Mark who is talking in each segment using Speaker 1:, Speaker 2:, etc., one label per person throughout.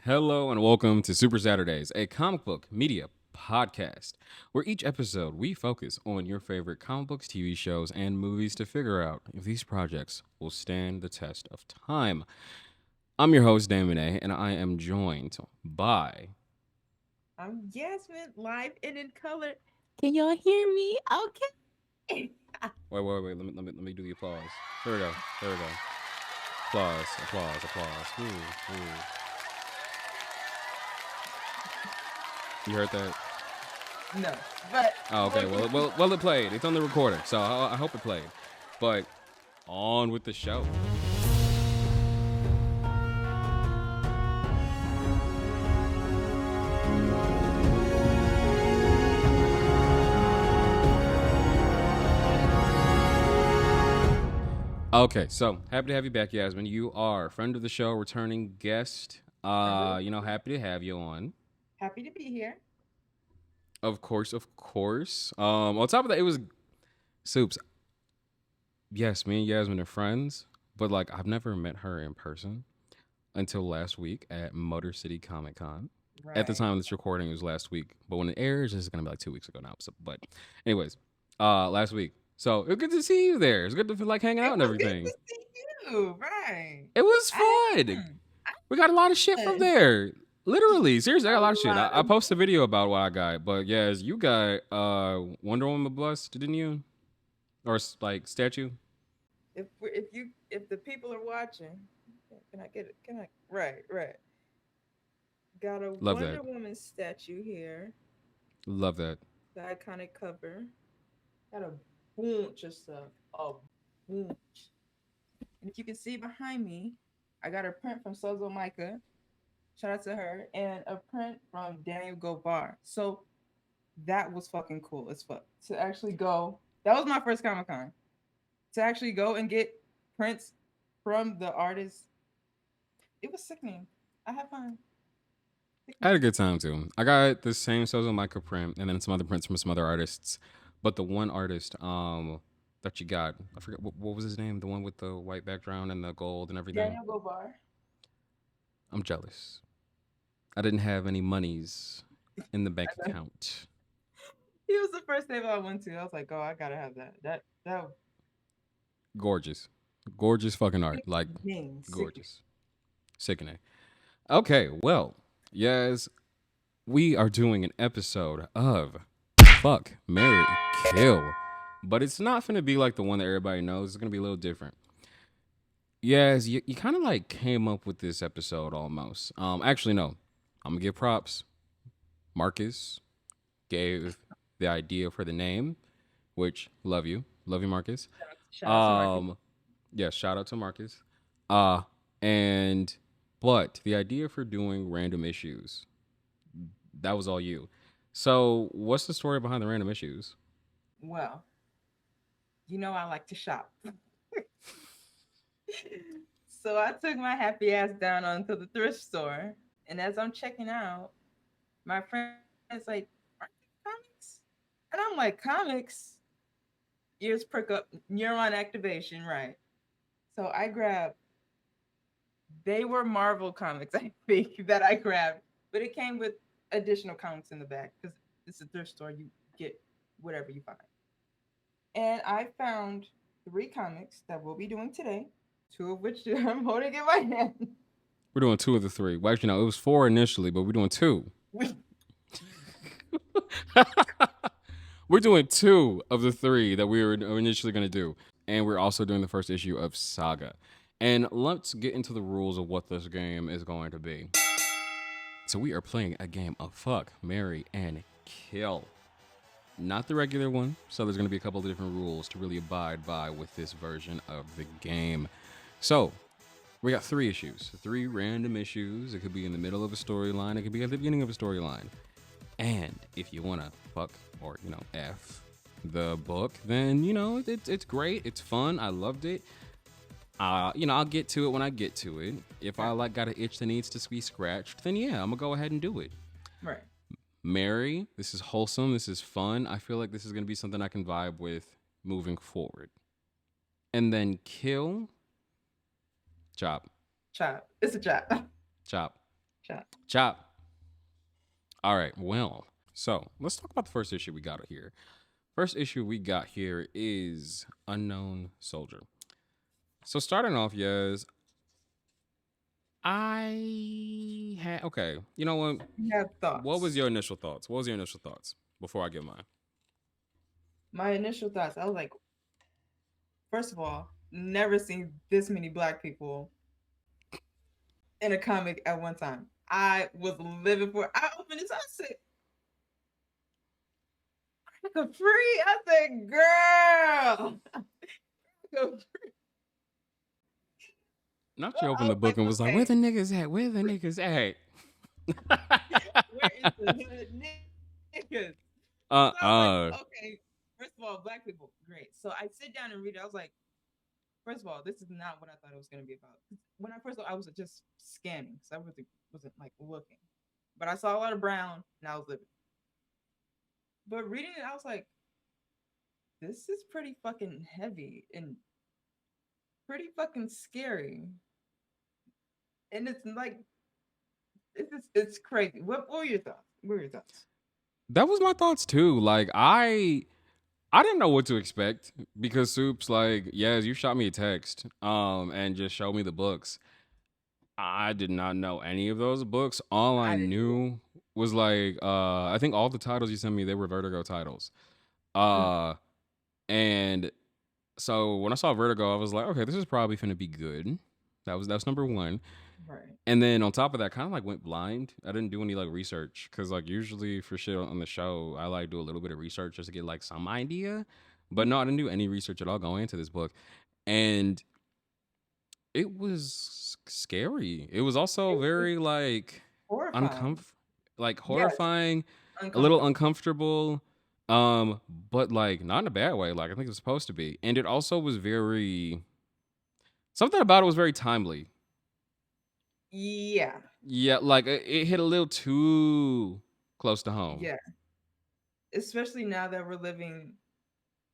Speaker 1: Hello and welcome to Super Saturdays, a comic book media podcast, where each episode we focus on your favorite comic books, TV shows, and movies to figure out if these projects will stand the test of time. I'm your host, Damon A, and I am joined by...
Speaker 2: I'm Jasmine, live and in color. Can y'all hear me? Okay.
Speaker 1: Wait. Let me do the applause. There we go. There we go. Applause. Ooh. You heard that?
Speaker 2: No, but
Speaker 1: Oh, okay. Well, it played. It's on the recorder, so I hope it played. But on with the show. Okay, so happy to have you back, Yasmin. You are a friend of the show, returning guest. Happy to have you on.
Speaker 2: happy to be here.
Speaker 1: Of course. On top of that, it was Soups. Yes, me and Yasmin are friends, but like I've never met her in person until last week at Motor City Comic Con. At the
Speaker 2: Right.
Speaker 1: time of this recording, it was last week, but when it airs, it's gonna be like 2 weeks ago now. So, but anyways, last week. So it was good to see you there. It's good to feel like hanging
Speaker 2: It
Speaker 1: out and
Speaker 2: was good
Speaker 1: everything.
Speaker 2: to see you. Right.
Speaker 1: It was
Speaker 2: I
Speaker 1: fun. We got a lot of shit from
Speaker 2: had
Speaker 1: there. Literally, seriously, I got a lot of
Speaker 2: a
Speaker 1: shit. I,
Speaker 2: lot
Speaker 1: I
Speaker 2: of.
Speaker 1: posted a video about what I got, but yes, you got Wonder Woman bust, didn't you? Or like statue?
Speaker 2: If the people are watching, can I get it? Can I? Right. Got a
Speaker 1: Love that.
Speaker 2: Wonder Woman statue here.
Speaker 1: Love that.
Speaker 2: The iconic cover. Got a bunch of stuff. A bunch. And if you can see behind me, I got a print from Sozo Micah. Shout out to her. And a print from Daniel Gobar. So that was fucking cool as fuck. To actually go, that was my first Comic Con. To actually go and get prints from the artist, it was sickening. I had fun.
Speaker 1: I
Speaker 2: Sickening.
Speaker 1: had a good time too. I got the same Sozo micro print and then some other prints from some other artists. But the one artist that you got, I forget what was his name, the one with the white background and the gold and everything.
Speaker 2: Daniel Gobar.
Speaker 1: I'm jealous. I didn't have any monies in the bank account.
Speaker 2: He was the first table I went to. I was like, oh, I gotta have that. That
Speaker 1: Gorgeous. Gorgeous fucking art. Like
Speaker 2: sickening. Sickening.
Speaker 1: gorgeous. Sickening. Okay, well, yes, we are doing an episode of Fuck, Marry, Kill. But it's not going to be like the one that everybody knows. It's going to be a little different. Yes, you kind of like came up with this episode almost. Actually, no. I'm going to give props. Marcus gave the idea for the name, which love you. Love you, Marcus.
Speaker 2: Shout out to Marcus.
Speaker 1: Yeah, shout out to Marcus. Uh, and, but the idea for doing random issues, that was all you. So, what's the story behind the random issues?
Speaker 2: Well, you know I like to shop. So I took my happy ass down onto the thrift store. And as I'm checking out, my friend is like, "Aren't there comics?" And I'm like, "Comics?" Ears perk up, neuron activation, right? So I grabbed, they were Marvel comics, I think, that I grabbed, but it came with additional comics in the back because it's a thrift store. You get whatever you find. And I found three comics that we'll be doing today, two of which I'm holding in my hand.
Speaker 1: We're doing two of the three. Well, actually, no, it was four initially, but we're doing two. We're doing two of the three that we were initially going to do. And we're also doing the first issue of Saga. And let's get into the rules of what this game is going to be. So we are playing a game of Fuck, Marry, and Kill. Not the regular one. So there's going to be a couple of different rules to really abide by with this version of the game. So we got three issues, three random issues. It could be in the middle of a storyline. It could be at the beginning of a storyline. And if you want to fuck or, F the book, then, it's great. It's fun. I loved it. I'll get to it when I get to it. If I got an itch that needs to be scratched, then yeah, I'm gonna go ahead and do it.
Speaker 2: Right.
Speaker 1: Marry, this is wholesome. This is fun. I feel like this is gonna be something I can vibe with moving forward. And then kill, chop,
Speaker 2: Chop. It's a chop.
Speaker 1: chop.
Speaker 2: Chop.
Speaker 1: Chop. All right. Well, so let's talk about the first issue we got here. First issue we got here is Unknown Soldier. So starting off, yes, I had okay. You know what?
Speaker 2: You have
Speaker 1: What was
Speaker 2: thoughts.
Speaker 1: your initial thoughts? What was your initial thoughts before I give mine?
Speaker 2: My initial thoughts, I was like, first of all, never seen this many black people in a comic at one time. I was living for it. I opened this, I said, free. I said, girl.
Speaker 1: Not you
Speaker 2: I
Speaker 1: opened the
Speaker 2: was
Speaker 1: book
Speaker 2: like,
Speaker 1: and was like, "Where
Speaker 2: okay,
Speaker 1: the niggas at? Where the niggas at?"
Speaker 2: where is the hood niggas?
Speaker 1: uh
Speaker 2: So I was like,
Speaker 1: uh.
Speaker 2: okay, first of all, black people, great. So I sit down and read it. I was like, first of all, this is not what I thought it was going to be about. When I first, I was just scanning, so I really wasn't like looking. But I saw a lot of brown, and I was living. But reading it, I was like, this is pretty fucking heavy and pretty fucking scary. And it's like, it's crazy. What were your thoughts? What were your thoughts?
Speaker 1: That was my thoughts too. Like I didn't know what to expect because Soup's like, "Yes, you shot me a text and just showed me the books." I did not know any of those books. All I
Speaker 2: I didn't either.
Speaker 1: knew was like I think all the titles you sent me they were Vertigo titles.
Speaker 2: Mm,
Speaker 1: Uh and so when I saw Vertigo, I was like, "Okay, this is probably going to be good." That's number 1.
Speaker 2: right.
Speaker 1: And then on top of that, kind of like went blind. I didn't do any like research because like usually for shit on the show, I like do a little bit of research just to get like some idea. But no, I didn't do any research at all going into this book, and it was scary. It was also
Speaker 2: It's
Speaker 1: very like
Speaker 2: horrifying.
Speaker 1: uncomfortable, like
Speaker 2: Yes,
Speaker 1: horrifying, a little
Speaker 2: uncomfortable.
Speaker 1: uncomfortable, but like not in a bad way. Like I think it was supposed to be, and it also was very something about it was very timely.
Speaker 2: Yeah,
Speaker 1: Yeah, like it hit a little too close to home.
Speaker 2: yeah. Especially now that we're living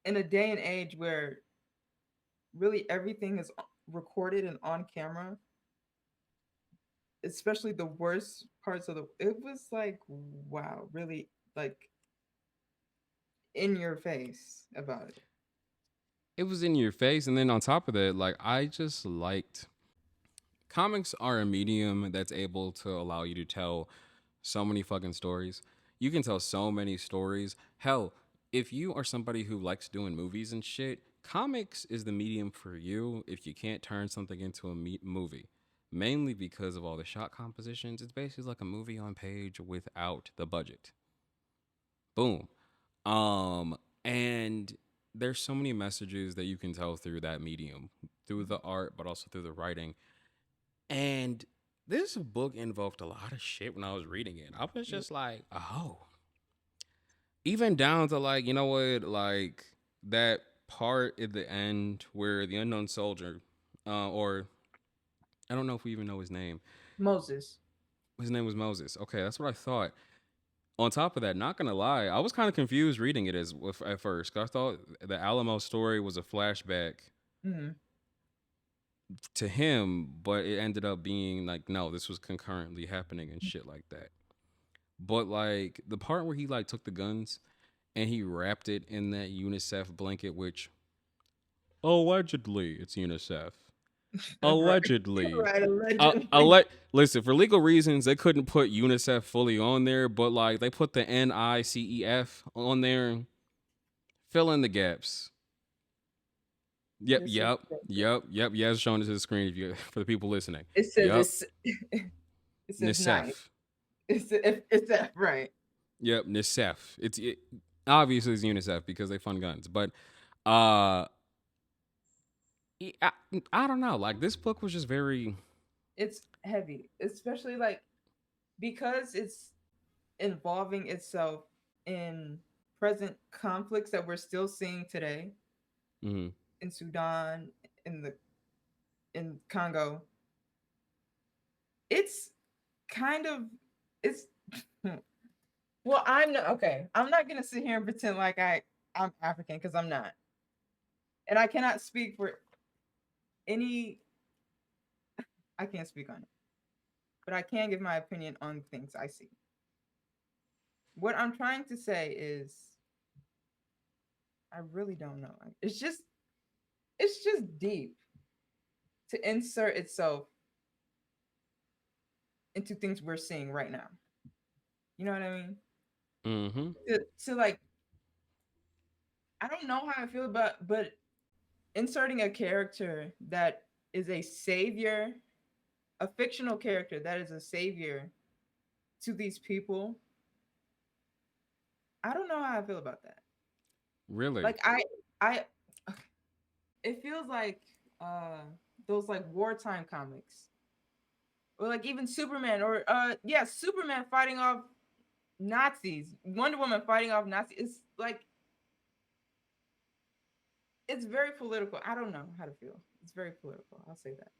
Speaker 2: in a day and age where really everything is recorded and on camera, especially the worst parts of the it was like wow, really like in your face about it.
Speaker 1: It was in your face, and then on top of that, like I just liked comics are a medium that's able to allow you to tell so many fucking stories. You can tell so many stories. Hell, if you are somebody who likes doing movies and shit, comics is the medium for you if you can't turn something into a movie. Mainly because of all the shot compositions. It's basically like a movie on page without the budget. Boom. And there's so many messages that you can tell through that medium, through the art, but also through the writing. And this book involved a lot of shit when I was reading it. I was
Speaker 2: Yeah.
Speaker 1: just like, oh, even down to like, you know what, like that part at the end where the unknown soldier, or I don't know if we even know his name.
Speaker 2: Moses.
Speaker 1: His name was Moses. Okay, that's what I thought. On top of that, not gonna lie, I was kind of confused reading it as at first. 'Cause I thought the Alamo story was a flashback
Speaker 2: Mm-hmm.
Speaker 1: to him, but it ended up being like, no, this was concurrently happening and shit like that. But like the part where he like took the guns and he wrapped it in that UNICEF blanket, which allegedly it's UNICEF.
Speaker 2: Right.
Speaker 1: Allegedly.
Speaker 2: Right. Allegedly.
Speaker 1: Listen, for legal reasons, they couldn't put UNICEF fully on there, but like they put the NICEF on there. Fill in the gaps. Yep,
Speaker 2: This is
Speaker 1: yep, yep. Yeah, it's showing it to the screen if you for the people listening.
Speaker 2: it says
Speaker 1: Yep,
Speaker 2: it's it says nice.
Speaker 1: NICEF.
Speaker 2: It's that right.
Speaker 1: Yep, NICEF. Obviously it's UNICEF because they fund guns, but uh, I, I don't know. Like this book was just very.
Speaker 2: It's heavy, especially like because it's involving itself in present conflicts that we're still seeing today
Speaker 1: Mm,
Speaker 2: in Sudan, in the in Congo. It's kind of it's well, I'm not okay. I'm not gonna sit here and pretend like I'm African because I'm not, and I cannot speak for any. I can't speak on it, but I can give my opinion on things I see. What I'm trying to say is, I really don't know. It's just deep to insert itself into things we're seeing right now. You know what I mean?
Speaker 1: Mm-hmm.
Speaker 2: To like, I don't know how I feel about, but inserting a character that is a savior, a fictional character that is a savior to these people, I don't know how I feel about that.
Speaker 1: Really?
Speaker 2: Like I it feels like uh those like wartime comics, or like even Superman, or yeah, Superman fighting off Nazis, Wonder Woman fighting off Nazis. It's like, it's very political. I don't know how to feel. It's very political. I'll say that.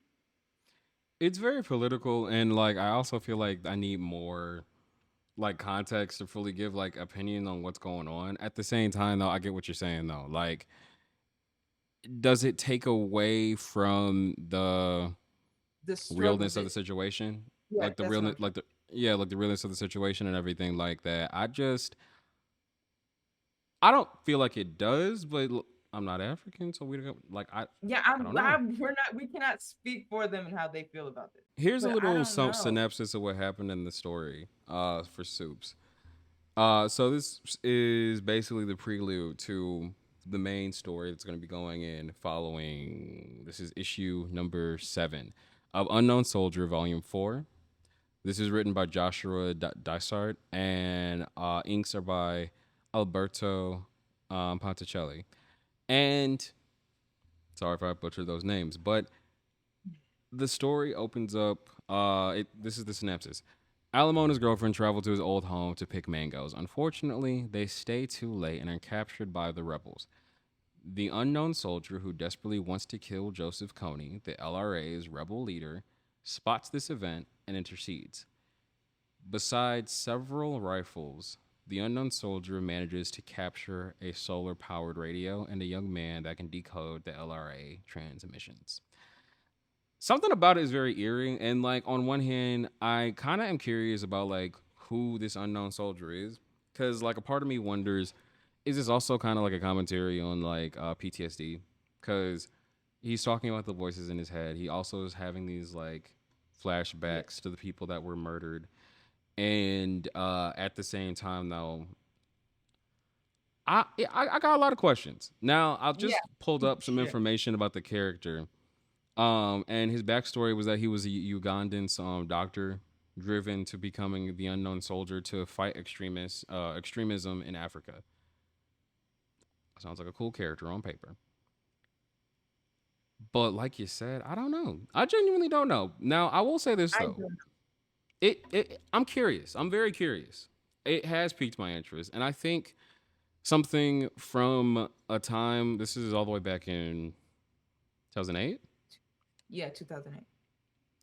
Speaker 1: It's very political, and like I also feel like I need more like context to fully give like opinion on what's going on. At the same time, though, I get what you're saying though. Like, does it take away from the
Speaker 2: The struggle
Speaker 1: realness of
Speaker 2: that,
Speaker 1: the situation?
Speaker 2: yeah,
Speaker 1: Like the
Speaker 2: that's what
Speaker 1: realness,
Speaker 2: I'm trying.
Speaker 1: like the yeah, like the realness of the situation and everything like that. I don't feel like it does, but I'm not African, so we don't like
Speaker 2: Yeah,
Speaker 1: I don't know.
Speaker 2: we cannot speak for them and how they feel about this.
Speaker 1: Here's a
Speaker 2: But I
Speaker 1: little
Speaker 2: don't
Speaker 1: some
Speaker 2: know.
Speaker 1: synopsis of what happened in the story for Soups. So this is basically the prelude to the main story that's going to be going in following. This is issue number 7 of Unknown Soldier, Volume 4. This is written by Joshua Dysart, and inks are by Alberto Ponticelli. And sorry if I butchered those names, but the story opens up. This is the synopsis. Alamo and his girlfriend travel to his old home to pick mangoes. Unfortunately, they stay too late and are captured by the rebels. The unknown soldier who desperately wants to kill Joseph Kony, the LRA's rebel leader, spots this event and intercedes. Besides several rifles, the unknown soldier manages to capture a solar powered radio and a young man that can decode the LRA transmissions. Something about it is very eerie, and like on one hand I kind of am curious about like who this unknown soldier is, because like a part of me wonders, is this also kind of like a commentary on like PTSD, because he's talking about the voices in his head. He also is having these like
Speaker 2: Yeah.
Speaker 1: flashbacks to the people that were murdered, and at the same time though, I got a lot of questions. Now I
Speaker 2: Yeah.
Speaker 1: just pulled up some
Speaker 2: Sure.
Speaker 1: information about the character. And his backstory was that he was a Ugandan doctor driven to becoming the unknown soldier to fight extremism in Africa. Sounds like a cool character on paper. But like you said, I don't know. I genuinely don't know. Now, I will say this
Speaker 2: I
Speaker 1: though.
Speaker 2: don't
Speaker 1: I'm curious. I'm very curious. It has piqued my interest, and I think something from a time. This is all the way back in 2008.
Speaker 2: Yeah, 2008.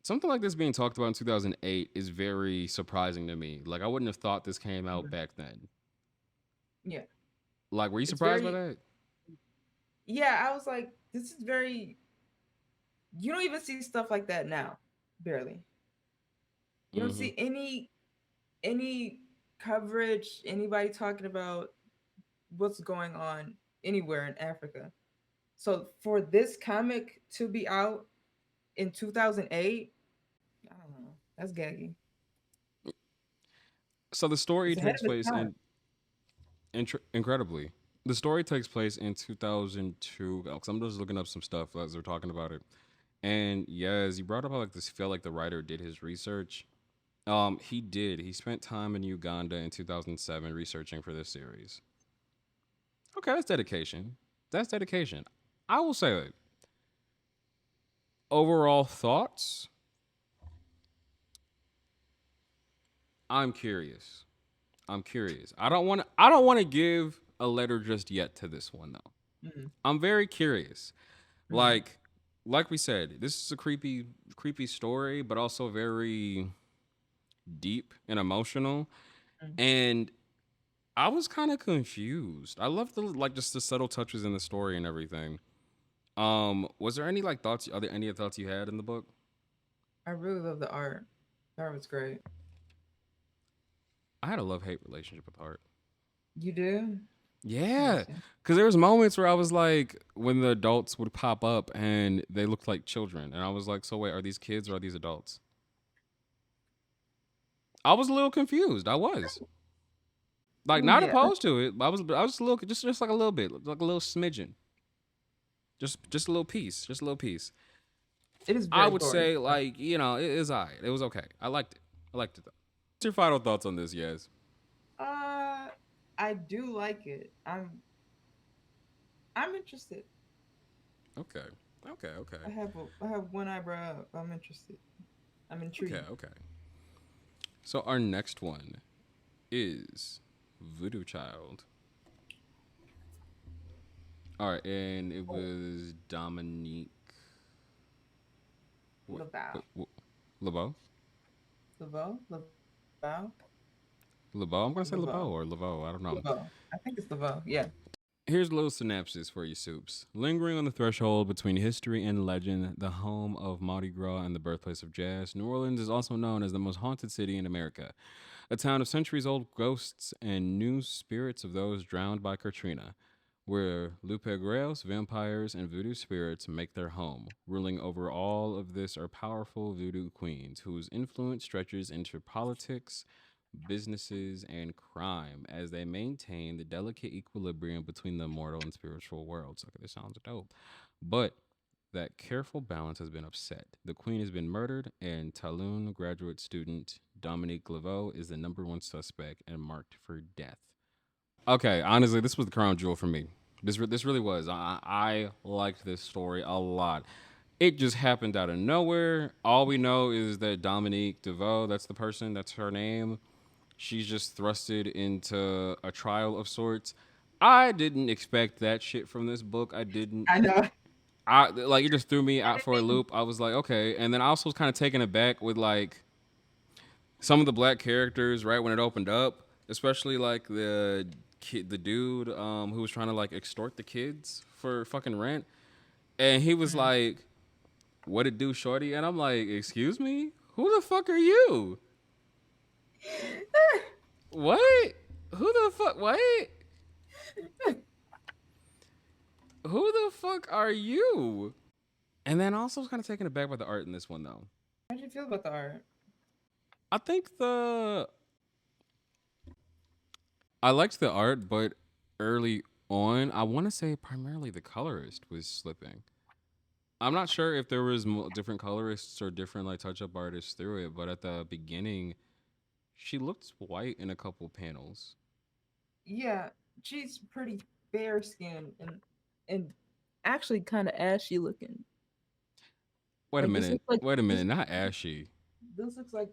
Speaker 1: Something like this being talked about in 2008 is very surprising to me. Like I wouldn't have thought this came out
Speaker 2: Mhm.
Speaker 1: back then.
Speaker 2: Yeah.
Speaker 1: Like, were you
Speaker 2: It's
Speaker 1: surprised by
Speaker 2: very,
Speaker 1: that?
Speaker 2: yeah, I was like, this is very, you don't even see stuff like that now. Barely. You don't
Speaker 1: Mm-hmm.
Speaker 2: see any coverage, anybody talking about what's going on anywhere in Africa. So for this comic to be out in 2008, I don't know. That's gaggy.
Speaker 1: So the story
Speaker 2: It's ahead
Speaker 1: takes
Speaker 2: of its
Speaker 1: place
Speaker 2: time.
Speaker 1: incredibly. The story takes place in 2002. Because I'm just looking up some stuff as we're talking about it. And yeah, as you brought up, how like this felt like the writer did his research. He did. He spent time in Uganda in 2007 researching for this series. Okay, that's dedication. That's dedication. I will say that overall thoughts. I'm curious. I'm curious. I don't want to give a letter just yet to this one though.
Speaker 2: Mm-hmm.
Speaker 1: I'm very curious.
Speaker 2: Mm-hmm.
Speaker 1: Like we said, this is a creepy story, but also very deep and emotional. And I was kind of confused. I love the like just the subtle touches in the story and everything. Was there any like thoughts? Are there any thoughts you had in the book?
Speaker 2: I really love the art. That was great.
Speaker 1: I had a love hate relationship with art.
Speaker 2: You do?
Speaker 1: Yeah,
Speaker 2: Interesting.
Speaker 1: because there was moments where I was like, when the adults would pop up and they looked like children, and I was like, so wait, are these kids or are these adults? I was a little confused. I was like not
Speaker 2: Yeah,
Speaker 1: opposed to it. I was just a little, just like a little bit, like a little smidgen, just a little piece, just a little piece.
Speaker 2: it is
Speaker 1: I
Speaker 2: very
Speaker 1: would
Speaker 2: gory.
Speaker 1: say like it is alright. It was okay. I liked it. I liked it though. What's your final thoughts on this? Yes.
Speaker 2: Uh, I do like it. I'm interested.
Speaker 1: Okay. Okay. Okay.
Speaker 2: I have one eyebrow up. I'm interested. I'm
Speaker 1: Okay.
Speaker 2: intrigued.
Speaker 1: Okay. So our next one is Voodoo Child. All right, and it
Speaker 2: Oh,
Speaker 1: was Dominique. What?
Speaker 2: Laval.
Speaker 1: LeBeau?
Speaker 2: Laval? Laval?
Speaker 1: LeBeau? I'm gonna say
Speaker 2: Laval.
Speaker 1: LeBeau or Laveau. I don't know.
Speaker 2: Laval. I think it's Laval. Yeah.
Speaker 1: Here's a little synopsis for you, soups. Lingering on the threshold between history and legend, the home of Mardi Gras and the birthplace of jazz, New Orleans is also known as the most haunted city in America. A town of centuries old ghosts and new spirits of those drowned by Katrina, where loup-garous, vampires, and voodoo spirits make their home. Ruling over all of this are powerful voodoo queens whose influence stretches into politics, businesses, and crime as they maintain the delicate equilibrium between the mortal and spiritual worlds. Okay, this sounds dope. But that careful balance has been upset. The queen has been murdered, and Talon graduate student Dominique Laveau is the number one suspect and marked for death. Okay, honestly, this was the crown jewel for me. This really was. I liked this story a lot. It just happened out of nowhere. All we know is that Dominique DeVoe, that's the person, that's her name. She's just thrusted into a trial of sorts. I didn't expect that shit from this book. I didn't.
Speaker 2: I know.
Speaker 1: I like it just threw me
Speaker 2: I
Speaker 1: out for a
Speaker 2: didn't.
Speaker 1: loop. I was like, okay, and then I also was kind of taken aback with like some of the black characters right when it opened up, especially like the kid, the dude who was trying to like extort the kids for fucking rent, and he was
Speaker 2: Mm.
Speaker 1: like, "What it do, shorty?" And I'm like, "Excuse me, who the fuck are you? What? Who the fuck? What? Who the fuck are you?" And then also was kind of taken aback by the art in this one though.
Speaker 2: How did you feel about the art?
Speaker 1: I think I liked the art, but early on, I want to say primarily the colorist was slipping. I'm not sure if there was different colorists or different like touch up artists through it, but at the beginning, she looked white in a couple panels.
Speaker 2: Yeah, she's pretty fair skinned and actually kind of ashy looking.
Speaker 1: Wait a
Speaker 2: Like this
Speaker 1: minute.
Speaker 2: looks like
Speaker 1: Wait a minute. Not ashy.
Speaker 2: this looks like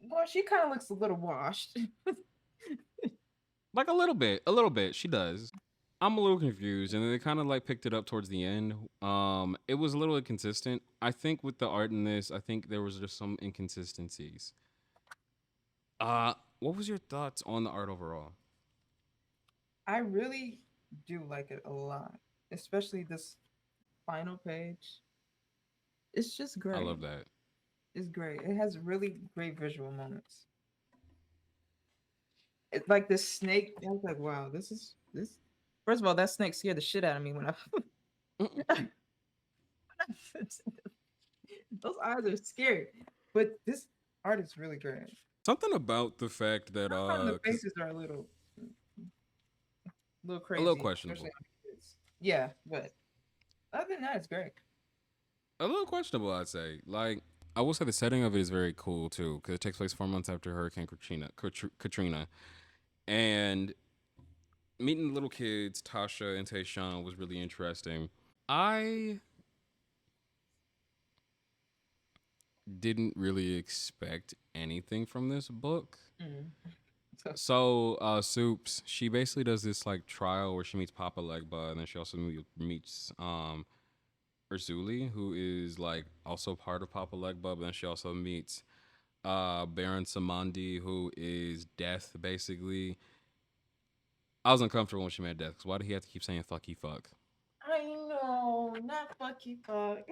Speaker 2: well, she kind of looks a little washed.
Speaker 1: Like a little bit. A little bit. She does. I'm a little confused, and then they kind of like picked it up towards the end. It was a little inconsistent. I think with the art in this, I think there was just some inconsistencies. Uh, what was your thoughts on the art overall?
Speaker 2: I really do like it a lot, especially this final page. It's just
Speaker 1: I
Speaker 2: great.
Speaker 1: love that.
Speaker 2: It's great. It has really great visual moments. It's like this snake. I was like, wow, this is this. First of all, that snake scared the shit out of me when I. Those eyes are scary, but this art is really great.
Speaker 1: Something about the fact that
Speaker 2: Sometimes the
Speaker 1: cause
Speaker 2: faces are a little
Speaker 1: a little
Speaker 2: crazy, especially
Speaker 1: questionable.
Speaker 2: on the kids. Yeah, but other than that, it's great.
Speaker 1: A little questionable, I'd say. Like, I will say the setting of it is very cool too, because it takes place 4 months after Hurricane Katrina, and meeting the little kids, Tasha and Tayshawn, was really interesting. I didn't really expect anything from this book.
Speaker 2: Mm. So,
Speaker 1: So, Soups, she basically does this like trial where she meets Papa Legba, and then she also meets Urzuli, who is like also part of Papa Legba, but then she also meets Baron Samandi, who is Death, basically. I was uncomfortable when she met Death, because why did he have to keep saying fucky fuck?
Speaker 2: I know, not fucky fuck.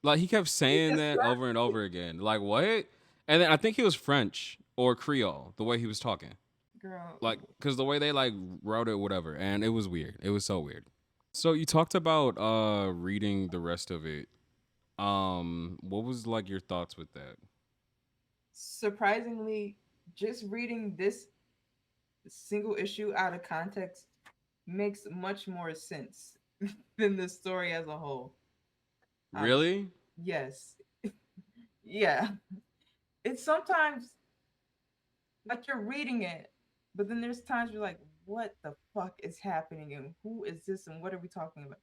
Speaker 1: Like, he kept
Speaker 2: He
Speaker 1: saying
Speaker 2: just
Speaker 1: that over and over again. Like, what? And then I think he was French or Creole, the way he was talking.
Speaker 2: Girl.
Speaker 1: Like, because the way they like wrote it, whatever. And it was weird. It was so weird. So you talked about reading the rest of it. What was like your thoughts with that?
Speaker 2: Surprisingly, just reading this single issue out of context makes much more sense than the story as a whole. Honestly.
Speaker 1: Really?
Speaker 2: Yes. Yeah. It's sometimes like you're reading it, but then there's times you're like, what the fuck is happening and who is this and what are we talking about?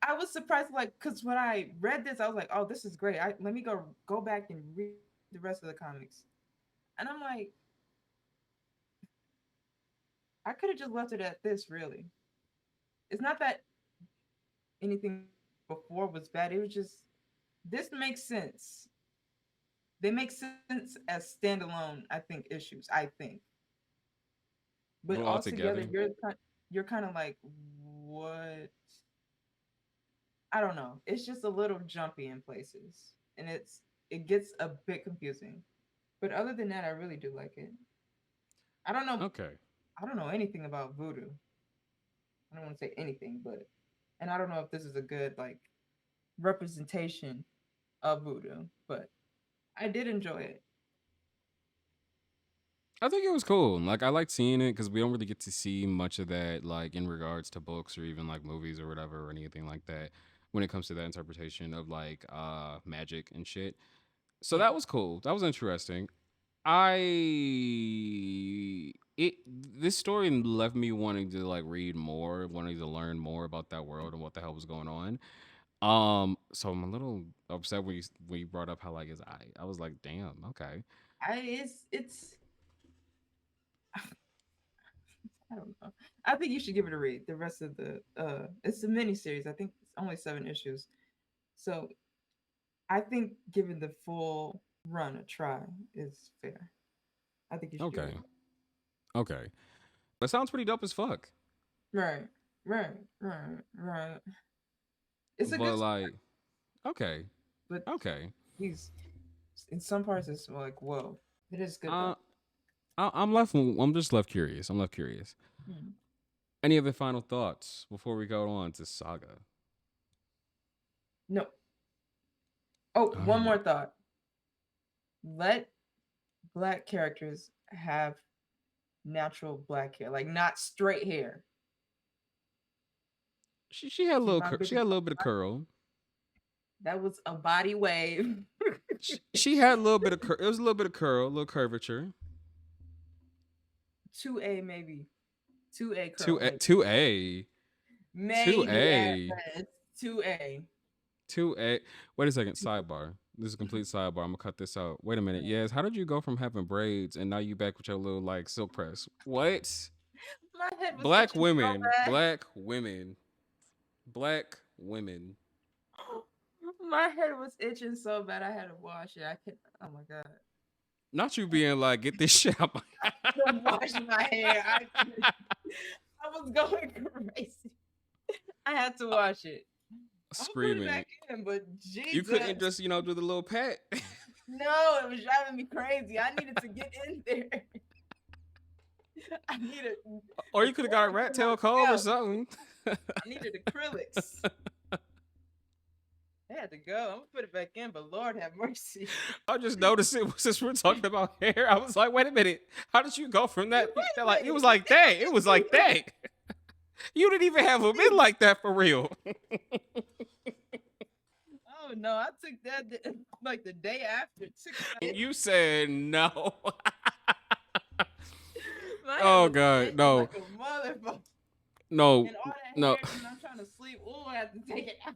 Speaker 2: I was surprised, like, because when I read this, I was like, oh, this is great. Let me go back and read the rest of the comics. And I'm like, I could have just left it at this, really. It's not that anything before was bad. It was just this makes sense. They make sense as standalone, I think, issues, I think. But
Speaker 1: But
Speaker 2: all
Speaker 1: all
Speaker 2: together,
Speaker 1: together?
Speaker 2: you're kind of like, what? I don't know. It's just a little jumpy in places, and it gets a bit confusing. But other than that, I really do like it. I don't know.
Speaker 1: Okay.
Speaker 2: I don't know anything about voodoo. I don't want to say anything, but and I don't know if this is a good like representation of voodoo, but I did enjoy it.
Speaker 1: I think it was cool. Like I liked seeing it because we don't really get to see much of that, like in regards to books or even like movies or whatever or anything like that. When it comes to that interpretation of like magic and shit, so
Speaker 2: Yeah,
Speaker 1: that was cool. That was interesting. I it this story left me wanting to like read more, wanting to learn more about that world and what the hell was going on. So I'm a little upset when you brought up how like his eye. I was like, damn, okay.
Speaker 2: it's I don't know. I think you should give it a read. The rest of the it's a mini series. I think it's only 7 issues. So I think giving the full run a try is fair. I think you should give it
Speaker 1: Okay.
Speaker 2: a
Speaker 1: Okay. That sounds pretty dope as fuck.
Speaker 2: right, right, right, right. It's a
Speaker 1: But
Speaker 2: good story,
Speaker 1: like, okay.
Speaker 2: but
Speaker 1: Okay.
Speaker 2: he's in some parts it's like whoa. It is good though.
Speaker 1: Uh I'm just left curious. I'm left curious.
Speaker 2: Hmm.
Speaker 1: Any other final thoughts before we go on to Saga?
Speaker 2: No. Oh,
Speaker 1: All
Speaker 2: one more
Speaker 1: right.
Speaker 2: thought. Let black characters have natural black hair, like not straight hair.
Speaker 1: She had a
Speaker 2: She's
Speaker 1: little
Speaker 2: my
Speaker 1: she had
Speaker 2: biggest.
Speaker 1: a little bit of curl.
Speaker 2: That was a body wave.
Speaker 1: She had a little bit of it was a little bit of curl, a little curvature.
Speaker 2: 2A maybe. 2A
Speaker 1: Two
Speaker 2: curl
Speaker 1: A
Speaker 2: maybe.
Speaker 1: two A. Two
Speaker 2: Maybe at
Speaker 1: A.
Speaker 2: best. 2A.
Speaker 1: 2A. Wait a second. Sidebar. This is a complete sidebar. I'm gonna cut this out. Wait a minute. Yes. How did you go from having braids and now you back with your little like silk press? What?
Speaker 2: My head was
Speaker 1: Black
Speaker 2: itching so
Speaker 1: women.
Speaker 2: bad.
Speaker 1: Black women. Black women.
Speaker 2: My head was itching so bad I had to wash it. I could oh my god.
Speaker 1: Not you being like, get this shit out.
Speaker 2: To wash my hair. I was going crazy. I had to wash it. I'm gonna put it
Speaker 1: Screaming.
Speaker 2: back in, but
Speaker 1: You couldn't
Speaker 2: Jesus.
Speaker 1: just, do the little pat.
Speaker 2: No, it was driving me crazy. I needed to get in there. I needed
Speaker 1: Or you could have got a
Speaker 2: acrylics
Speaker 1: rat
Speaker 2: for my
Speaker 1: tail comb or
Speaker 2: scalp.
Speaker 1: something.
Speaker 2: I needed acrylics. I had to go. I'm gonna put it back in, but Lord have mercy.
Speaker 1: I just noticed it since we're talking about hair. I was like, wait a minute. How did you go from that?
Speaker 2: Wait a
Speaker 1: Like, it
Speaker 2: minute.
Speaker 1: was like that. It was like that. You didn't even have a bit like that for real.
Speaker 2: Oh no, I took that like the day after.
Speaker 1: And you said no.
Speaker 2: My head
Speaker 1: Oh
Speaker 2: was
Speaker 1: God,
Speaker 2: itching
Speaker 1: no,
Speaker 2: like a motherfucker,
Speaker 1: no,
Speaker 2: and all that
Speaker 1: no.
Speaker 2: hair. And I'm trying to sleep. Oh, I have to take it out.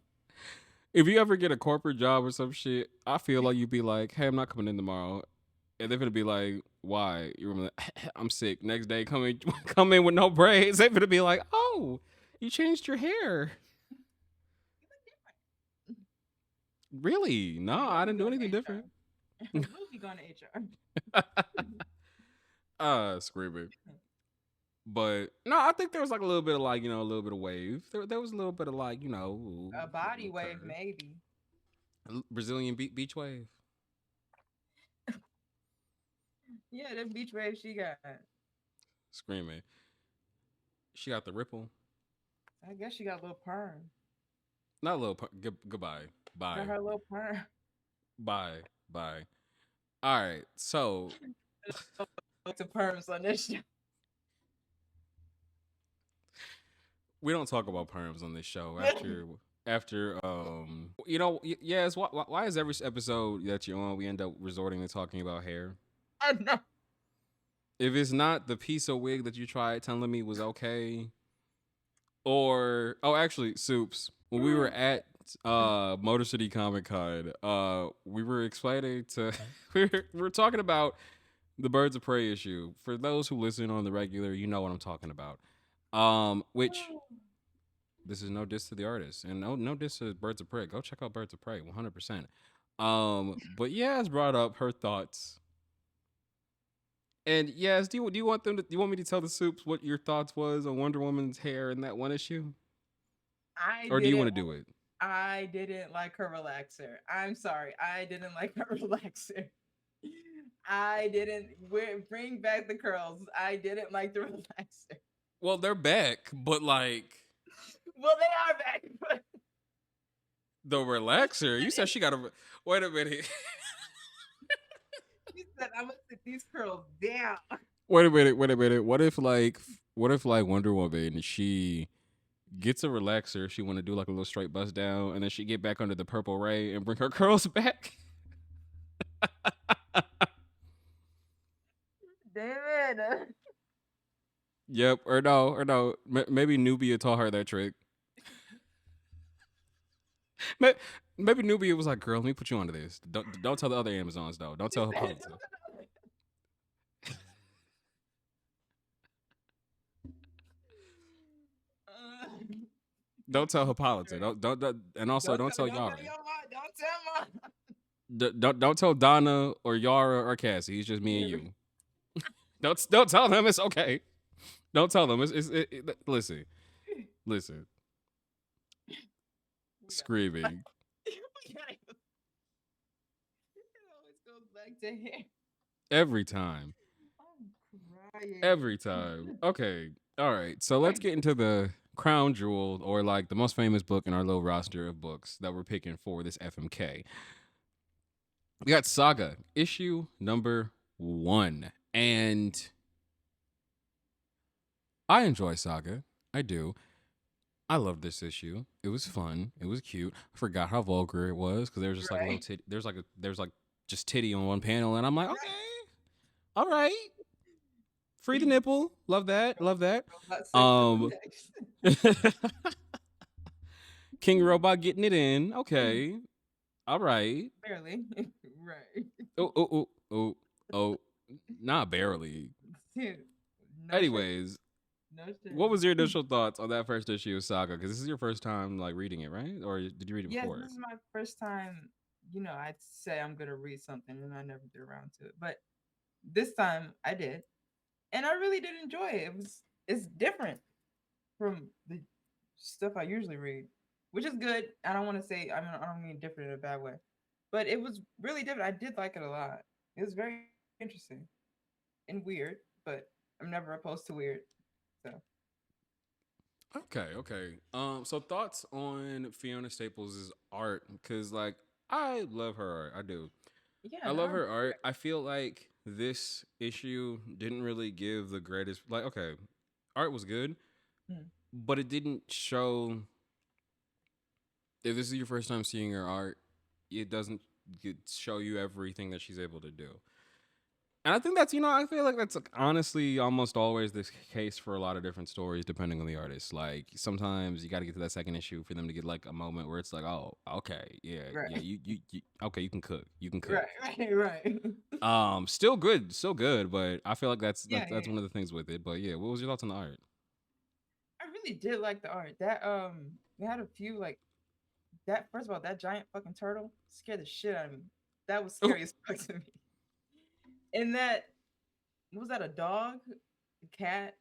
Speaker 1: If you ever get a corporate job or some shit, I feel like you'd be like, "Hey, I'm not coming in tomorrow," and they're gonna be like, "Why?" You're gonna be like, "I'm sick." Next day, come in with no braids. They're gonna be like, "Oh, you changed your hair." Really? No, I
Speaker 2: We'll be
Speaker 1: didn't do
Speaker 2: going to
Speaker 1: anything different.
Speaker 2: HR. We'll be going to HR.
Speaker 1: Screaming. But no, I think there was like a little bit of like, a little bit of wave. There was a little bit of like,
Speaker 2: A
Speaker 1: a
Speaker 2: body
Speaker 1: little
Speaker 2: wave,
Speaker 1: curve.
Speaker 2: maybe.
Speaker 1: Brazilian beach wave.
Speaker 2: Yeah, that beach wave she got.
Speaker 1: Screaming. She got the ripple.
Speaker 2: I guess she got a little perm.
Speaker 1: Not a little. Goodbye.
Speaker 2: Got
Speaker 1: Bye.
Speaker 2: her little perm.
Speaker 1: Bye. Bye. All right. So
Speaker 2: To perms on this show.
Speaker 1: we don't talk about perms on this show after yes. Why is every episode that you're on we end up resorting to talking about hair?
Speaker 2: I know.
Speaker 1: If it's not the piece of wig that you tried telling me was okay, or actually, Soups, when we were at Motor City Comic Con, we were explaining to we were talking about the Birds of Prey issue. For those who listen on the regular, you know what I'm talking about. Which this is no diss to the artist, and no diss to Birds of Prey. Go check out Birds of Prey, 100%. But Yaz brought up her thoughts, and Yaz, do you want them to? Do you want me to tell the Soups what your thoughts was on Wonder Woman's hair in that one issue,
Speaker 2: I
Speaker 1: or do you want
Speaker 2: didn't
Speaker 1: to do it?
Speaker 2: I didn't like her relaxer. I'm sorry. I didn't like her relaxer. I didn't bring back the curls. I didn't like the relaxer.
Speaker 1: Well, they're back, but like
Speaker 2: Well, they are back, but
Speaker 1: the relaxer. You said she got a. Wait a minute.
Speaker 2: she said, "I'm gonna sit these curls down."
Speaker 1: Wait a minute. Wait a minute. What if like Wonder Woman she gets a relaxer? She want to do like a little straight bust down, and then she get back under the purple ray and bring her curls back.
Speaker 2: Damn it!
Speaker 1: Yep. Or no. Maybe Nubia taught her that trick. May- Maybe Nubia was like, "Girl, let me put you onto this. Don't tell the other Amazons though. Don't
Speaker 2: She
Speaker 1: tell
Speaker 2: said,
Speaker 1: Hippolyta.
Speaker 2: uh,
Speaker 1: Don't tell Hippolyta. And also don't tell
Speaker 2: don't tell
Speaker 1: Yara.
Speaker 2: your mom. Don't tell mom.
Speaker 1: Don't tell Donna or Yara or Cassie. It's just me and you. Don't tell them. It's okay. Don't tell them. Listen.
Speaker 2: We got
Speaker 1: Screaming
Speaker 2: we gotta go. It always goes back to hair.
Speaker 1: every time.
Speaker 2: I'm crying.
Speaker 1: Every time. Okay. All right. So let's get into the crown jewel, or like the most famous book in our little roster of books that we're picking for this FMK. We got Saga issue number 1, and I enjoy Saga. I do. I love this issue. It was fun. It was cute. I forgot how vulgar it was because there was just like a little
Speaker 2: Right.
Speaker 1: titty. There's like just titty on one panel, and I'm like,
Speaker 2: Right.
Speaker 1: okay, all right, free the nipple. Love that. Love that.
Speaker 2: Robot sex up
Speaker 1: Um,
Speaker 2: next.
Speaker 1: King Robot getting it in. Okay, all right.
Speaker 2: Barely. Right.
Speaker 1: Oh. Not barely.
Speaker 2: Dude, no shade.
Speaker 1: Anyways,
Speaker 2: No
Speaker 1: what
Speaker 2: shade.
Speaker 1: was your initial thoughts on that first issue of Saga? Because this is your first time like reading it, right? Or did you read it
Speaker 2: Yes,
Speaker 1: before?
Speaker 2: this is my first time. I'd say I'm gonna read something and I never get around to it. But this time I did. And I really did enjoy it. It's different from the stuff I usually read, which is good. I don't want to say I don't mean different in a bad way, but it was really different. I did like it a lot. It was very interesting and weird, but I'm never opposed to weird. So
Speaker 1: Okay. So thoughts on Fiona Staples' art? Because like I love her art. I do.
Speaker 2: yeah,
Speaker 1: I
Speaker 2: the
Speaker 1: love
Speaker 2: art.
Speaker 1: her art. I feel like this issue didn't really give the greatest. Like, okay, art was good,
Speaker 2: Mm,
Speaker 1: but it didn't show. If this is your first time seeing her art, it doesn't show you everything that she's able to do. And I think that's, I feel like that's like honestly almost always the case for a lot of different stories, depending on the artist. Like sometimes you got to get to that second issue for them to get like a moment where it's like, oh, okay, yeah,
Speaker 2: right,
Speaker 1: you okay, you can cook.
Speaker 2: right, right.
Speaker 1: Still good, but I feel like that's
Speaker 2: Yeah,
Speaker 1: that's
Speaker 2: yeah.
Speaker 1: that's one of the things with it. But yeah, what was your thoughts on the art?
Speaker 2: I really did like the art. That they had a few like that. First of all, that giant fucking turtle scared the shit out of me. That was
Speaker 1: Oh,
Speaker 2: scary as fuck to me. And that was that a dog, a cat?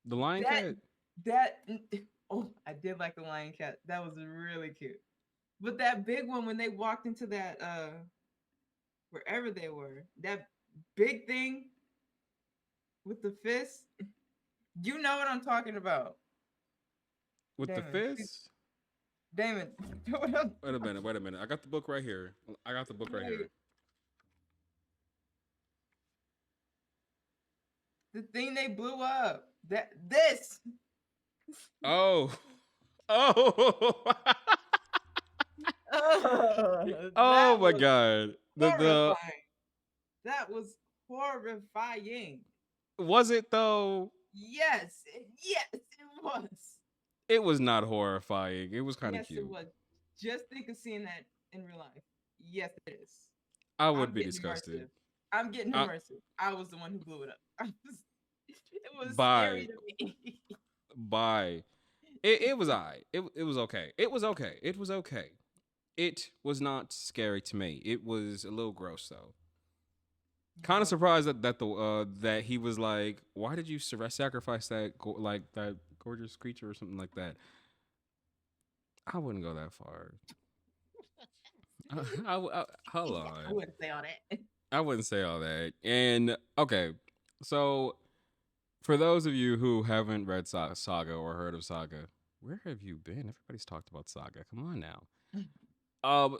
Speaker 1: the Lion
Speaker 2: That
Speaker 1: Cat.
Speaker 2: that oh, I did like the lion cat. That was really cute. But that big one when they walked into that wherever they were, that big thing with the fist. You know what I'm talking about,
Speaker 1: With the
Speaker 2: Damon.
Speaker 1: fist.
Speaker 2: Damon, you know what I'm
Speaker 1: Wait a minute. Wait a minute. I got the book right here. I got the book right
Speaker 2: like,
Speaker 1: here.
Speaker 2: the thing they blew up. That this.
Speaker 1: Oh. Oh.
Speaker 2: That
Speaker 1: Oh my
Speaker 2: was
Speaker 1: god. The
Speaker 2: horrifying. That was horrifying.
Speaker 1: was it though?
Speaker 2: Yes, it was.
Speaker 1: It was not horrifying. It was kind of
Speaker 2: Yes, it
Speaker 1: cute.
Speaker 2: was. Just think of seeing that in real life. Yes, it is.
Speaker 1: I would
Speaker 2: I'm
Speaker 1: be
Speaker 2: getting
Speaker 1: disgusted.
Speaker 2: immersive. I'm getting
Speaker 1: I,
Speaker 2: immersive. I was the one who blew it up. It was
Speaker 1: bye.
Speaker 2: scary to me.
Speaker 1: Bye. It was I. It was okay. It was okay. It was okay. It was not scary to me. It was a little gross though. Kind of
Speaker 2: Well,
Speaker 1: surprised that he was like, why did you sacrifice that like that gorgeous creature or something like that? I wouldn't go that far. Hold
Speaker 2: I
Speaker 1: on.
Speaker 2: wouldn't say all that.
Speaker 1: I wouldn't say all that. And okay, so for those of you who haven't read Saga or heard of Saga, where have you been? Everybody's talked about Saga. Come on now.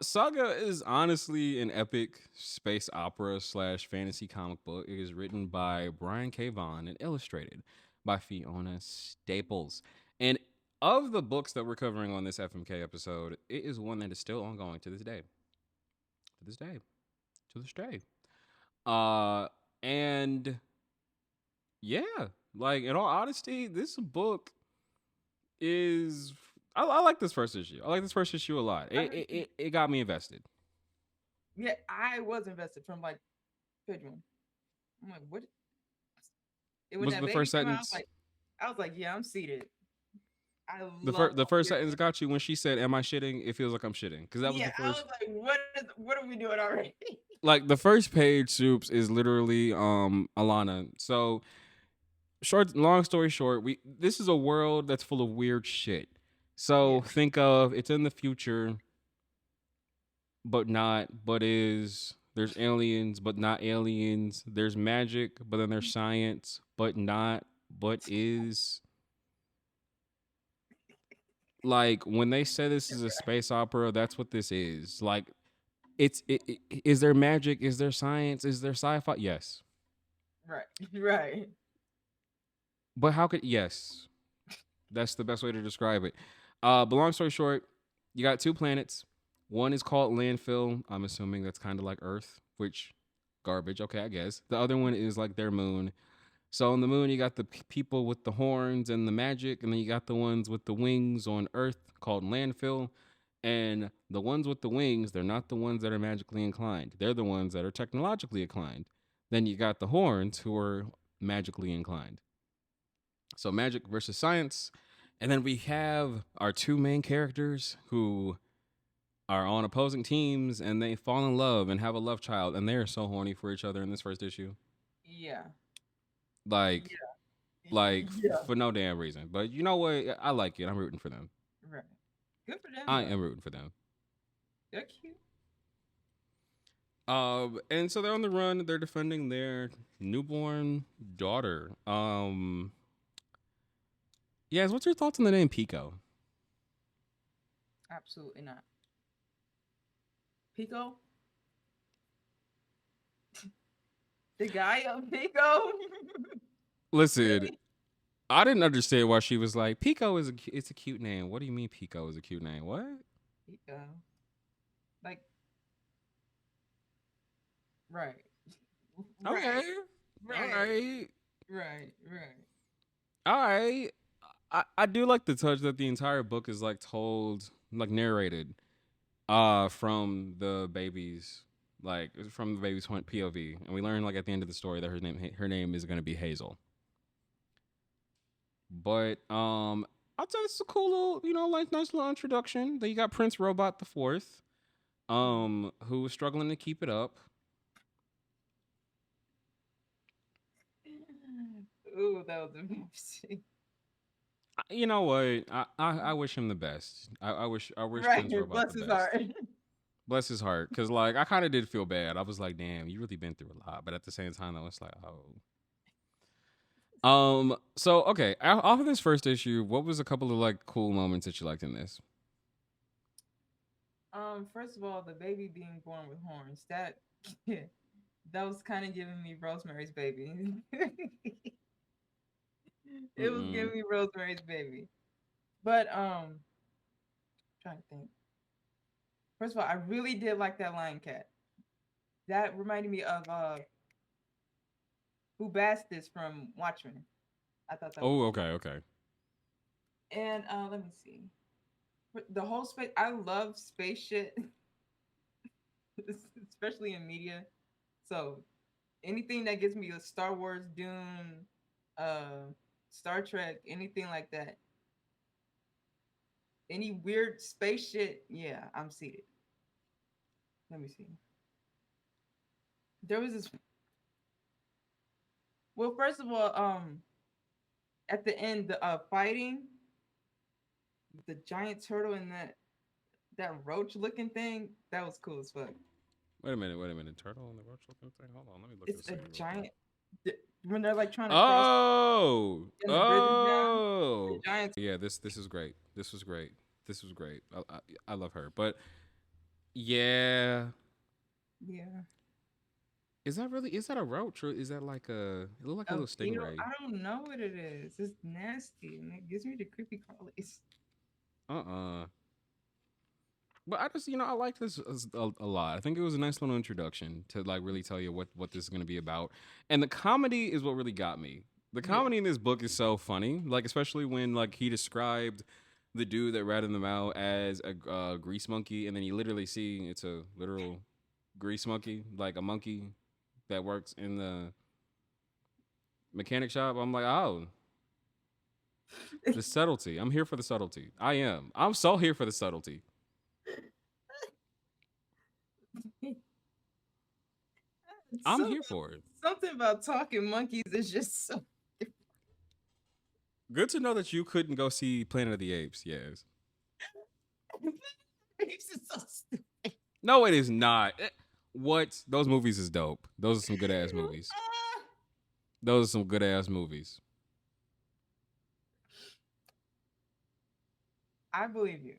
Speaker 1: Saga is honestly an epic space opera slash fantasy comic book. It is written by Brian K. Vaughan and illustrated by Fiona Staples. And of the books that we're covering on this FMK episode, it is one that is still ongoing to this day. To this day. To this day. Uh, and yeah, like in all honesty, this book is. I like this first issue. I like this first issue a lot. It got me invested.
Speaker 2: Yeah, I was invested from like page one. I'm like, what? And when
Speaker 1: Was
Speaker 2: that
Speaker 1: the
Speaker 2: baby
Speaker 1: first
Speaker 2: came out,
Speaker 1: sentence
Speaker 2: I was like, yeah, I'm seated. I
Speaker 1: the
Speaker 2: love
Speaker 1: first the
Speaker 2: all
Speaker 1: first
Speaker 2: your
Speaker 1: sentence
Speaker 2: things.
Speaker 1: got you when she said, "Am I shitting?" It feels like I'm shitting because that was
Speaker 2: Yeah,
Speaker 1: the
Speaker 2: I was
Speaker 1: first.
Speaker 2: like, what are we doing already?
Speaker 1: Like the first page, soups is literally Alana. So long story short, we this is a world that's full of weird shit.
Speaker 2: Yeah,
Speaker 1: So think of it's in the future but not, but is. There's aliens, but not aliens. There's magic, but then there's science, but not, but is. Like when they say this is a space opera, that's what this is. Like is there magic? Is there science? Is there sci-fi? Yes.
Speaker 2: right, right.
Speaker 1: But how could yes? That's the best way to describe it. But long story short, you got two planets. One is called landfill. I'm assuming that's kind of like Earth, which garbage. Okay, I guess. The other one is like their moon. So on the moon, you got the people with the horns and the magic, and then you got the ones with the wings on Earth called landfill. And the ones with the wings, they're not the ones that are magically inclined. They're the ones that are technologically inclined. Then you got the horns who are magically inclined. So magic versus science. And then we have our two main characters who are on opposing teams and they fall in love and have a love child and they are so horny for each other in this first issue.
Speaker 2: Yeah,
Speaker 1: Like
Speaker 2: yeah, yeah.
Speaker 1: for no damn reason. But you know what? I like it. I'm rooting for them.
Speaker 2: Right. Good for them
Speaker 1: I
Speaker 2: though.
Speaker 1: am rooting for them.
Speaker 2: They're cute.
Speaker 1: And so they're on the run. They're defending their newborn daughter. Yes. What's your thoughts on the name Pico?
Speaker 2: Absolutely not. Pico, the guy of Pico.
Speaker 1: Listen,
Speaker 2: Really?
Speaker 1: I didn't understand why she was like Pico is it's a cute name. What do you mean Pico is a cute name? What?
Speaker 2: Pico. Like, right,
Speaker 1: Okay.
Speaker 2: right,
Speaker 1: All
Speaker 2: right,
Speaker 1: right.
Speaker 2: right.
Speaker 1: All right. I do like the touch that the entire book is like told, like narrated, from the baby's like from the baby's point POV, and we learn like at the end of the story that her name is gonna be Hazel. But I'd say it's a cool little, like nice little introduction. Then you got Prince Robot the Fourth, who was struggling to keep it up.
Speaker 2: Ooh, that was embarrassing.
Speaker 1: You know what? I wish him the best. I wish
Speaker 2: Right,
Speaker 1: Prince Robot
Speaker 2: bless
Speaker 1: the
Speaker 2: his
Speaker 1: best.
Speaker 2: heart.
Speaker 1: Bless his heart, because like I kind of did feel bad. I was like, damn, you really been through a lot. But at the same time, though, it's like, oh. So okay, off of this first issue, what was a couple of like cool moments that you liked in this?
Speaker 2: First of all, the baby being born with horns, that that was kind of giving me Rosemary's Baby. It was
Speaker 1: Mm-mm.
Speaker 2: giving me Rosemary's Baby. But trying to think. First of all, I really did like that lion cat. That reminded me of Bubastis from Watchmen. I thought that was
Speaker 1: Oh,
Speaker 2: cute.
Speaker 1: okay, okay.
Speaker 2: And let me see. The whole space. I love space shit, especially in media. So anything that gives me a Star Wars, Dune, uh, Star Trek, anything like that, any weird space shit, yeah, I'm seated. Let me see. There was this. Well, first of all, at the end, the fighting the giant turtle and that roach looking thing, that was cool as fuck.
Speaker 1: Wait a minute, wait a minute. Turtle and the roach looking thing. Hold on, let me look at
Speaker 2: It's
Speaker 1: the
Speaker 2: a
Speaker 1: scene real quick.
Speaker 2: giant. When they're like trying to cross
Speaker 1: Oh,
Speaker 2: and the bridge is down, the
Speaker 1: oh,
Speaker 2: giant.
Speaker 1: yeah. This is great. This was great. This was great. I love her, but yeah,
Speaker 2: Yeah,
Speaker 1: is that a roach or is that like a? It looked like a
Speaker 2: a
Speaker 1: little
Speaker 2: beetle.
Speaker 1: stingray.
Speaker 2: I don't know what it is. It's nasty and it gives me the creepy crawlies.
Speaker 1: Uh. But I just, I like this a lot. I think it was a nice little introduction to like really tell you what this is going to be about. And the comedy is what really got me. The
Speaker 2: Yeah.
Speaker 1: comedy in this book is so funny, like especially when like he described the dude that ratted them out as a grease monkey, and then you literally see it's a literal grease monkey, like a monkey that works in the mechanic shop. I'm like, oh, the subtlety. I'm here for the subtlety. I am. I'm so here for the subtlety. I'm
Speaker 2: so
Speaker 1: here for it.
Speaker 2: something about talking monkeys is just so.
Speaker 1: Good to know that you couldn't go see Planet of the Apes. Yes.
Speaker 2: It's just so stupid.
Speaker 1: No, it is not. What? Those movies is dope. Those are some good ass movies.
Speaker 2: Ah,
Speaker 1: Those are some good ass movies.
Speaker 2: I believe you.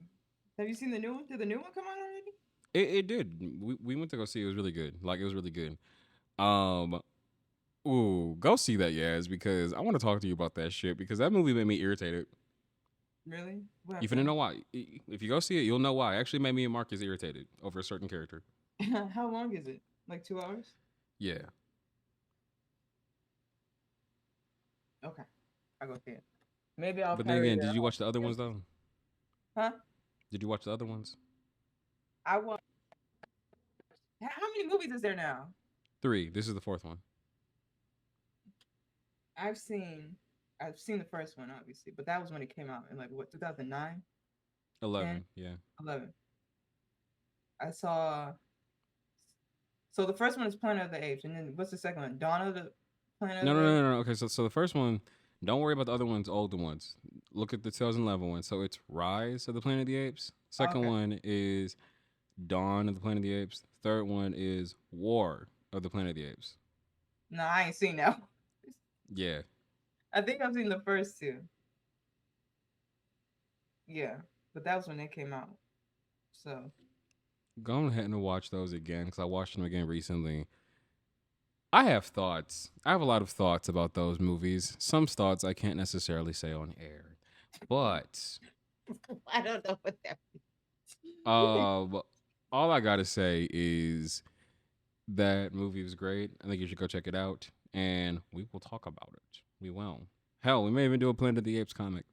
Speaker 2: Have you seen the new one? Did the new one come out already?
Speaker 1: It did. We went to go see. It was really good. Like it was really good. Um. Ooh, go see that, Yaz, because I want to talk to you about that shit because that movie made me irritated.
Speaker 2: Really? What
Speaker 1: You finna know
Speaker 2: happened?
Speaker 1: why. If you go see it, you'll know why. It actually made me and Marcus irritated over a certain character.
Speaker 2: How long is it? Like 2 hours?
Speaker 1: Yeah.
Speaker 2: Okay, I'll go see it. Maybe I'll
Speaker 1: But then
Speaker 2: parody
Speaker 1: again,
Speaker 2: it
Speaker 1: did
Speaker 2: at
Speaker 1: you
Speaker 2: home.
Speaker 1: watch the other ones though?
Speaker 2: Huh?
Speaker 1: Did you watch the other ones?
Speaker 2: I want. How many movies is there now?
Speaker 1: Three. This is the fourth one.
Speaker 2: I've seen. I've seen the first one, obviously, but that was when it came out in like what 2009, 10,
Speaker 1: 11. Yeah.
Speaker 2: 11. I saw. So the first one is Planet of the Apes, and then what's the second one? Dawn of the Planet
Speaker 1: No,
Speaker 2: of
Speaker 1: no,
Speaker 2: the
Speaker 1: no,
Speaker 2: Apes.
Speaker 1: no, no. Okay, so the first one, don't worry about the other ones, older ones. Look at the 2011 one. So it's Rise of the Planet of the Apes. Second
Speaker 2: Okay.
Speaker 1: one is Dawn of the Planet of the Apes. Third one is War of the Planet of the Apes.
Speaker 2: No, I ain't seen that.
Speaker 1: Yeah.
Speaker 2: I think I've seen the first two. Yeah, but that was when they came out. So
Speaker 1: Go ahead and watch those again because I watched them again recently. I have thoughts. I have a lot of thoughts about those movies. Some thoughts I can't necessarily say on air. But
Speaker 2: I don't know what that.
Speaker 1: uh, all I got to say is that movie was great. I think you should go check it out, and we will talk about it. We will. Hell, we may even do a Planet of the Apes comic.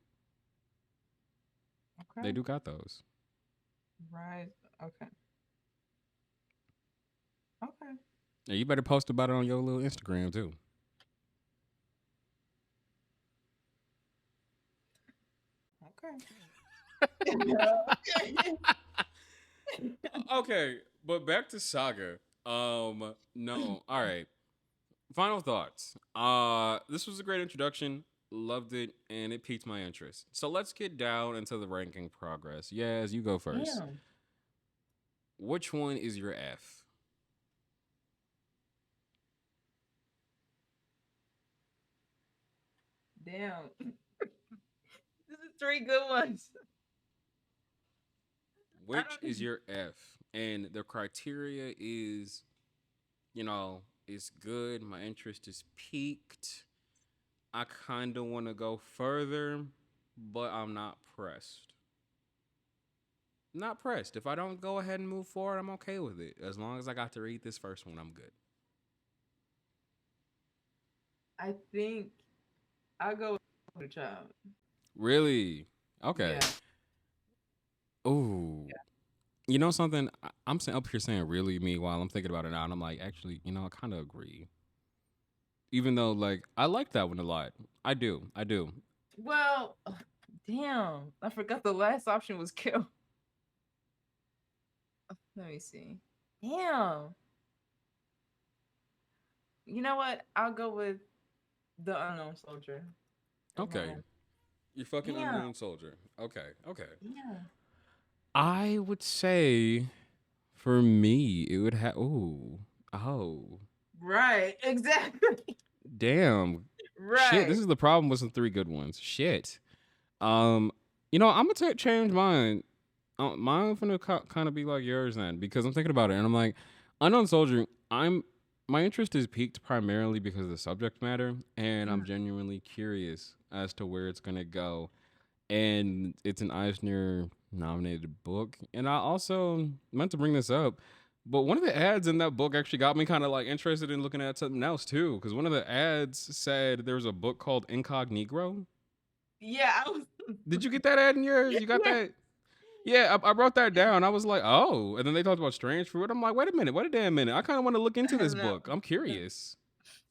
Speaker 1: They
Speaker 2: Okay.
Speaker 1: do got those.
Speaker 2: Right. Okay. Okay.
Speaker 1: Yeah, you better post about it on your little Instagram too.
Speaker 2: Okay.
Speaker 1: Okay, but back to Saga. No. All right. Final thoughts. This was a great introduction. Loved it, and it piqued my interest. So let's get down into the ranking progress. Yes, you go first.
Speaker 2: Damn.
Speaker 1: Which one is your F?
Speaker 2: Damn. This is three good ones. I
Speaker 1: Which is
Speaker 2: don't.
Speaker 1: your F? And the criteria is, it's good. My interest is peaked. I kind of want to go further, but I'm not pressed. Not pressed. If I don't go ahead and move forward, I'm okay with it. As long as I got to read this first one, I'm good.
Speaker 2: I think I'll go with the child.
Speaker 1: Really? Okay.
Speaker 2: Yeah.
Speaker 1: Ooh. You know something? I'm up here saying really me while I'm thinking about it now, and I'm like, actually, I kind of agree. Even though, like, I like that one a lot. I do. I do.
Speaker 2: Well, damn. I forgot the last option was kill. Let me see. Damn. You know what? I'll go with the unknown soldier. As my
Speaker 1: Okay.
Speaker 2: answer.
Speaker 1: You're fucking
Speaker 2: Damn.
Speaker 1: unknown soldier. Okay. Okay.
Speaker 2: Yeah.
Speaker 1: I would say for me, it would have. Ooh. Oh.
Speaker 2: Right. Exactly.
Speaker 1: Damn. Shit. This
Speaker 2: Right.
Speaker 1: is the problem with some three good ones. Shit. Um. I'm gonna change mine. Mine gonna kind of be like yours then because I'm thinking about it and I'm like, unknown soldier. My interest is piqued primarily because of the subject matter, and I'm
Speaker 2: Mm,
Speaker 1: genuinely curious as to where it's gonna go. And it's an Eisner nominated book. And I also meant to bring this up, but one of the ads in that book actually got me kind of like interested in looking at something else too. Because one of the ads said there was a book called Incognito.
Speaker 2: yeah. I was.
Speaker 1: Did you get that ad in yours? You got
Speaker 2: Yeah.
Speaker 1: that? Yeah, I wrote that down. I was like, oh. And then they talked about strange fruit. I'm like, wait a damn minute. I kind of want to look
Speaker 2: I
Speaker 1: into
Speaker 2: have
Speaker 1: this
Speaker 2: no.
Speaker 1: book. I'm curious.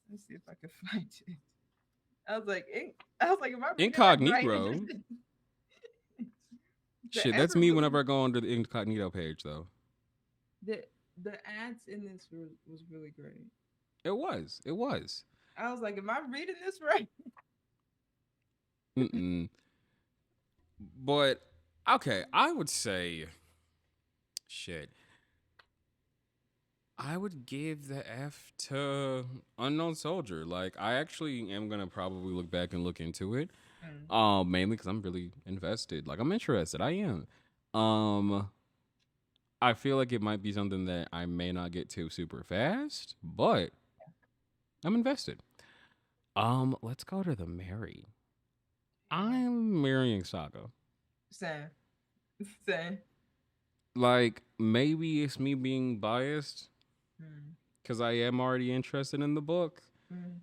Speaker 2: Let's see if I can find it. I was like, I was like, am I reading that right?
Speaker 1: Incognito.
Speaker 2: The
Speaker 1: Shit,
Speaker 2: ads
Speaker 1: that's
Speaker 2: were
Speaker 1: me
Speaker 2: really
Speaker 1: whenever I go onto the Incognito page, though.
Speaker 2: the the ads in this was really great.
Speaker 1: It was. It was.
Speaker 2: I was like, am I reading this right?
Speaker 1: Mm-mm. But okay, I would say shit. I would give the F to Unknown Soldier. Like I actually am gonna probably look back and look into it.
Speaker 2: Mm,
Speaker 1: Mainly because I'm really invested. Like I'm interested. I am. Um, I feel like it might be something that I may not get to super fast, but I'm invested. Let's go to the Mary.
Speaker 2: yeah.
Speaker 1: I'm marrying Saga.
Speaker 2: Same. Same.
Speaker 1: Like maybe it's me being biased
Speaker 2: Mm,
Speaker 1: because I am already interested in the book,
Speaker 2: mm,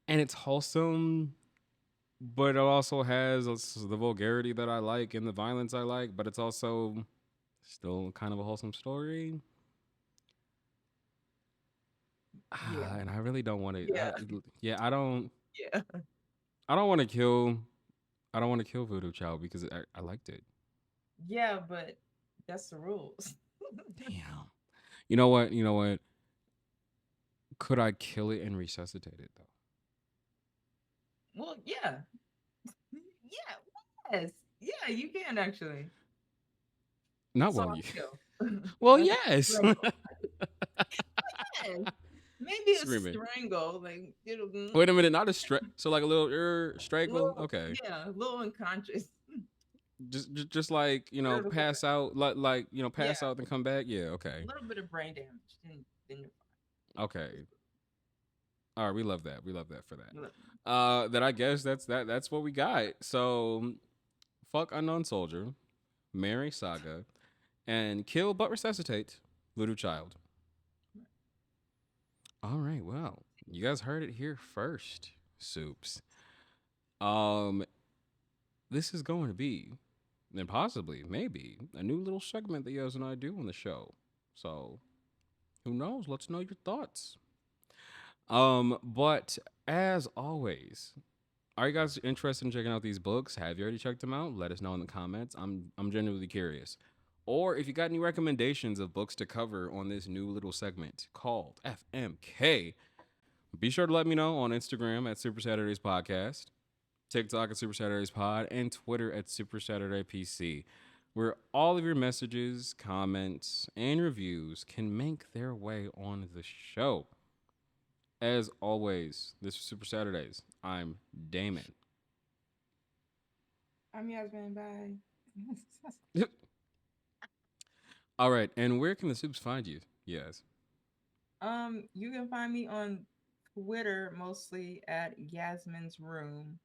Speaker 1: and it's wholesome, but it also has the vulgarity that I like and the violence I like, but it's also still kind of a wholesome story.
Speaker 2: yeah.
Speaker 1: And I really don't want to.
Speaker 2: Yeah.
Speaker 1: Yeah, I don't.
Speaker 2: Yeah.
Speaker 1: I don't want to kill. I don't want to kill Voodoo Child because I liked it.
Speaker 2: Yeah, but that's the rules.
Speaker 1: Damn. You know what? You know what? Could I kill it and resuscitate it though?
Speaker 2: Well, yeah. Yeah. Yes. Yeah, you can actually.
Speaker 1: Not well.
Speaker 2: Soft kill.
Speaker 1: Well,
Speaker 2: Like a
Speaker 1: yes.
Speaker 2: strangle. Yes. Maybe a
Speaker 1: Screaming.
Speaker 2: strangle. Like it'll
Speaker 1: Wait a minute. Not a so like a little strangle.
Speaker 2: little,
Speaker 1: Okay.
Speaker 2: yeah, a little unconscious.
Speaker 1: Just like
Speaker 2: Vertical.
Speaker 1: pass out. Like
Speaker 2: Yeah,
Speaker 1: pass out and come back. Yeah.
Speaker 2: a
Speaker 1: Okay.
Speaker 2: little bit of brain damage. Then you're
Speaker 1: Okay. All right. We love that. We love that for that.
Speaker 2: fine.
Speaker 1: Then I guess that's what we got. So fuck Unknown Soldier, marry Saga, and kill but resuscitate Voodoo Child. All right, well, you guys heard it here first, soups. Um, this is going to be, and possibly, maybe, a new little segment that you guys and I do on the show. So, who knows? Let's know your thoughts. But as always, are you guys interested in checking out these books? Have you already checked them out? Let us know in the comments. I'm genuinely curious. Or if you got any recommendations of books to cover on this new little segment called FMK, be sure to let me know on Instagram at Super Saturdays Podcast, TikTok at Super Saturdays Pod, and Twitter at Super Saturday PC. where all of your messages, comments, and reviews can make their way on the show. As always, this is Super Saturdays. I'm Damon.
Speaker 2: I'm Yasmin. Bye.
Speaker 1: All right, and where can the soups find you? Yes.
Speaker 2: You can find me on Twitter mostly at Yasmin's Room.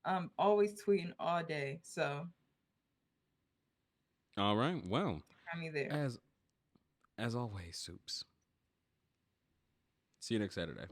Speaker 2: I'm always tweeting all day, so
Speaker 1: All right. Well,
Speaker 2: find me there.
Speaker 1: as as always, soups. See you next Saturday.